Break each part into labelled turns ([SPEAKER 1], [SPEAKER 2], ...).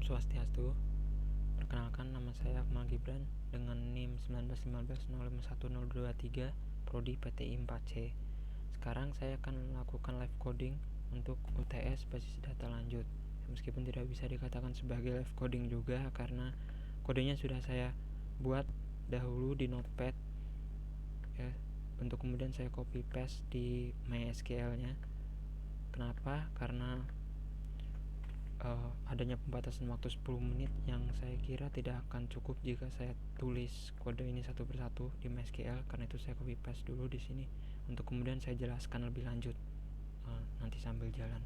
[SPEAKER 1] Swastiastu. Perkenalkan, nama saya Akmal Gibran dengan NIM 1915051023, Prodi PTI 4C. Sekarang saya akan melakukan live coding untuk UTS basis data lanjut. Meskipun tidak bisa dikatakan sebagai live coding juga karena kodenya sudah saya buat dahulu di Notepad ya, untuk kemudian saya copy paste di MySQL-nya. Kenapa? Karena adanya pembatasan waktu 10 menit yang saya kira tidak akan cukup jika saya tulis kode ini satu persatu di MySQL. Karena itu saya copy paste dulu di sini untuk kemudian saya jelaskan lebih lanjut nanti sambil jalan.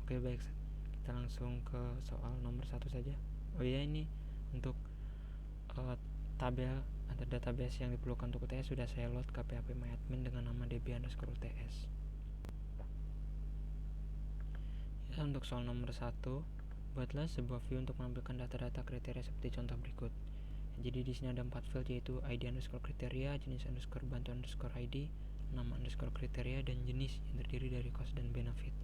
[SPEAKER 1] Oke, baik, kita langsung ke soal nomor 1 saja. Oh iya, ini untuk tabel atau database yang diperlukan untuk UTS sudah saya load ke PHP MyAdmin dengan nama db_UTS. Ya, untuk soal nomor 1, buatlah sebuah view untuk menampilkan data-data kriteria seperti contoh berikut. Jadi di sini ada 4 field, yaitu ID_kriteria, jenis _bantu_ID, nama _kriteria, dan jenis yang terdiri dari cost dan benefit.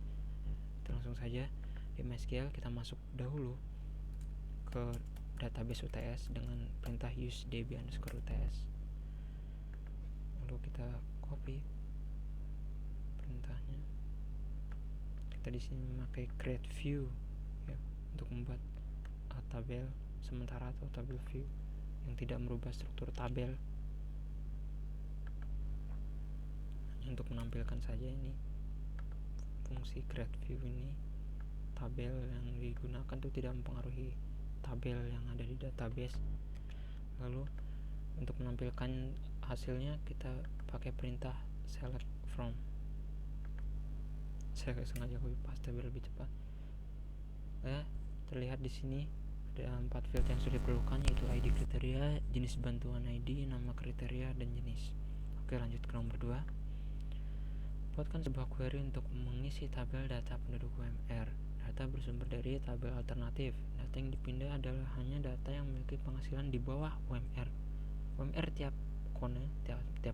[SPEAKER 1] Kita langsung saja di MySQL kita masuk dahulu ke database UTS dengan perintah use db_UTS. Lalu kita copy perintahnya. Kita di sini memakai create view ya, untuk membuat tabel sementara atau tabel view yang tidak merubah struktur tabel. Untuk menampilkan saja ini fungsi create view ini, tabel yang digunakan itu tidak mempengaruhi tabel yang ada di database. Lalu untuk menampilkan hasilnya kita pakai perintah select from. Saya sengaja copy paste biar lebih cepat. Ya, terlihat di sini ada 4 field yang sudah diperlukan, yaitu ID kriteria, jenis bantuan ID, nama kriteria, dan jenis. Oke, lanjut ke nomor 2. Buatkan sebuah query untuk mengisi tabel data penduduk UMR. Data bersumber dari tabel alternatif. Data yang dipindah adalah hanya data yang memiliki penghasilan di bawah UMR. UMR tiap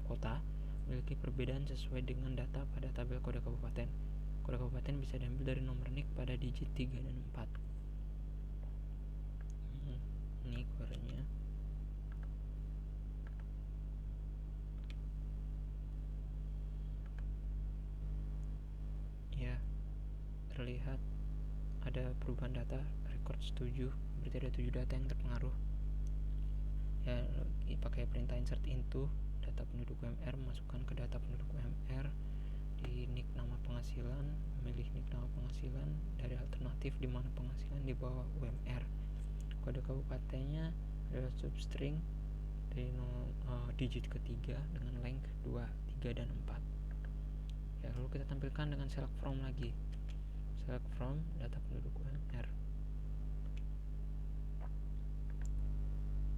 [SPEAKER 1] kota memiliki perbedaan sesuai dengan data pada tabel kode kabupaten. Kode kabupaten bisa diambil dari nomor NIK pada digit 3 dan 4. Ini query-nya. Ya, terlihat ada perubahan data, record 7, berarti ada 7 data yang terpengaruh. Ya, pakai perintah insert into data penduduk UMR, masukkan ke data penduduk UMR, di nick nama penghasilan, memilih nick nama penghasilan dari alternatif di mana penghasilan di bawah UMR. Kode kabupatennya adalah substring dari digit ketiga dengan length 2, 3, dan 4. Ya, lalu kita tampilkan dengan select from lagi. Select from data penduduk UMR.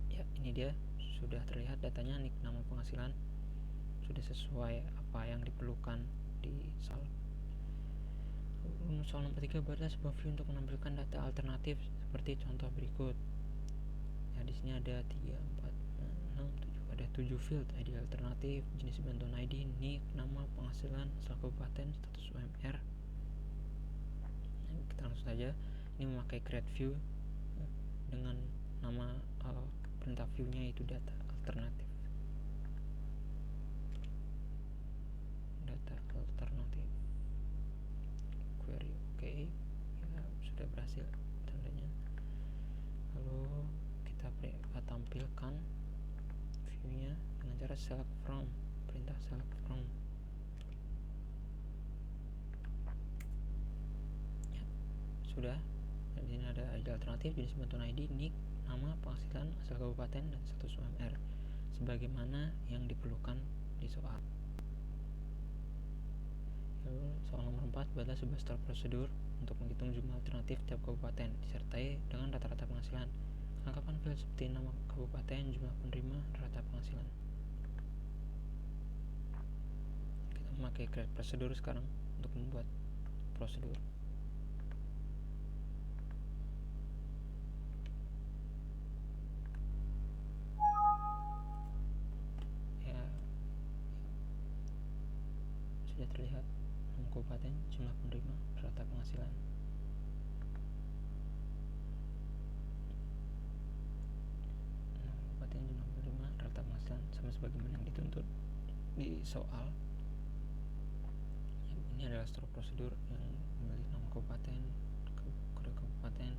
[SPEAKER 1] Ya, ini dia sudah terlihat datanya, nick nama penghasilan sudah sesuai apa yang diperlukan di soal. Soal nomor 3, buatlah sebuah view untuk menampilkan data alternatif seperti contoh berikut. Ya, di sini ada 3, 4, 6, 7. Ada 7 field: ID alternatif, jenis bantuan ID, nick, nama penghasilan, asal kabupaten, status UMR. Kita langsung saja. Ini memakai create view dengan nama perintah view-nya itu data alternatif. Data alternatif. Query oke. Ya, sudah berhasil tandanya. Lalu kita tampilkan view-nya dengan cara select from, perintah select from. Ya, sudah. Dan di sini ada ID alternatif, jenis bantuan ID, nick, nama penghasilan, asal kabupaten, dan status UMR sebagaimana yang diperlukan di soal. Lalu soal nomor 4, buatlah sebuah style prosedur untuk menghitung jumlah alternatif tiap kabupaten disertai dengan rata-rata penghasilan. Kelengkapan field seperti nama kabupaten, jumlah penerima, rata penghasilan. Kita memakai create prosedur sekarang untuk membuat prosedur. Ya, sudah terlihat nama kabupaten, jumlah penerima, rata penghasilan. sebagaimana yang dituntut di soal. Ini adalah struktur prosedur yang memilih nama kabupaten, kode kabupaten,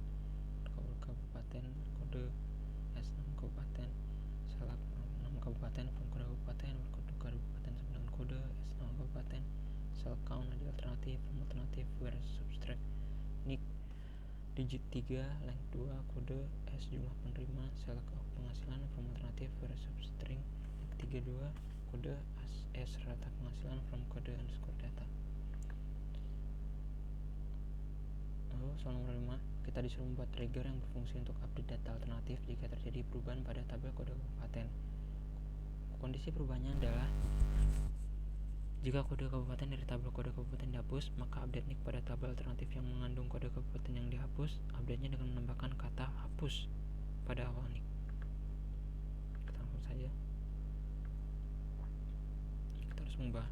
[SPEAKER 1] kode S nama kabupaten, select nama kabupaten from kode kabupaten, kode kabupaten dengan kode S nama kabupaten, cell count di alternatif from alternatif where subtract NIC digit 3 length 2 kode S jumlah penerima, select penghasilan from alternatif where substring NIC 32 kode S rata penghasilan from kode underscore data. Lalu soal nomor 5, kita disuruh membuat trigger yang berfungsi untuk update data alternatif jika terjadi perubahan pada tabel kode kabupaten. Kondisi perubahannya adalah jika kode kabupaten dari tabel kode kabupaten dihapus, maka update NIC pada tabel alternatif yang mengandung kode kabupaten yang dihapus, update-nya dengan menambahkan kata hapus pada awal NIC. Kita langsung saja. Kita harus mengubah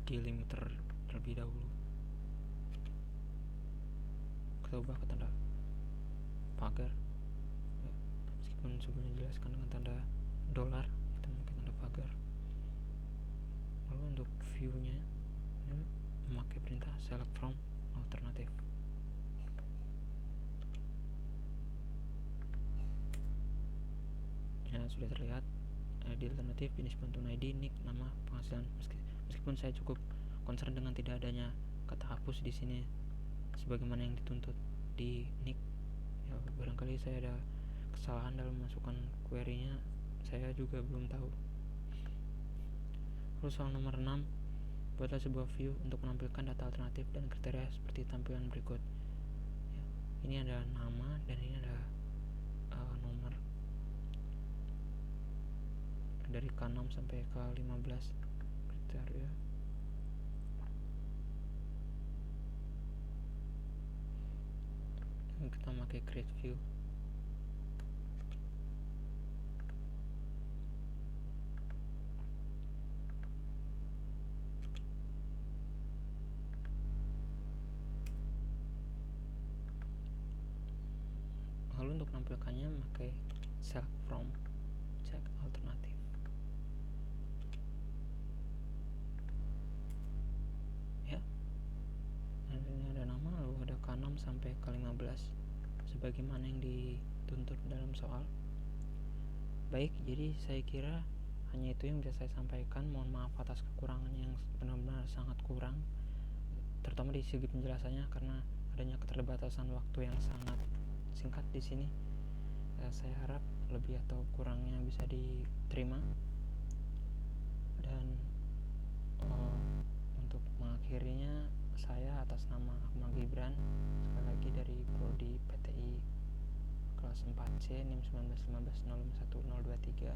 [SPEAKER 1] delimiter terlebih dahulu. Kita ubah ke tanda pagar ya, meskipun sebelumnya dijelaskan dengan tanda dolar, kita memakai tanda pagar. Lalu untuk view-nya memakai perintah select from alternative. Ya, sudah terlihat di alternatif jenis bantuan ID, NIC, nama, penghasilan. Meskipun saya cukup concern dengan tidak adanya kata hapus di sini sebagaimana yang dituntut di NIC. Ya, barangkali saya ada kesalahan dalam memasukkan query-nya, saya juga belum tahu. Lalu soal nomor 6, buatlah sebuah view untuk menampilkan data alternatif dan kriteria seperti tampilan berikut. Ya, ini ada nama dan ini ada nomor dari K6 sampai K15 kriteria. Kita pakai create view. Lalu untuk menampilkannya pakai select from check alternatif. Ya, ini ada nama, lalu ada K6 sampai K15 sebagaimana yang dituntut dalam soal. Baik, jadi saya kira hanya itu yang bisa saya sampaikan. Mohon maaf atas kekurangan yang benar-benar sangat kurang, terutama di segi penjelasannya karena adanya keterbatasan waktu yang sangat singkat di sini. Saya harap lebih atau kurangnya bisa diterima. Dan untuk mengakhirinya, saya atas nama Akmal Gibran, sekali lagi dari Prodi PTI kelas 4C NIM 1915 01023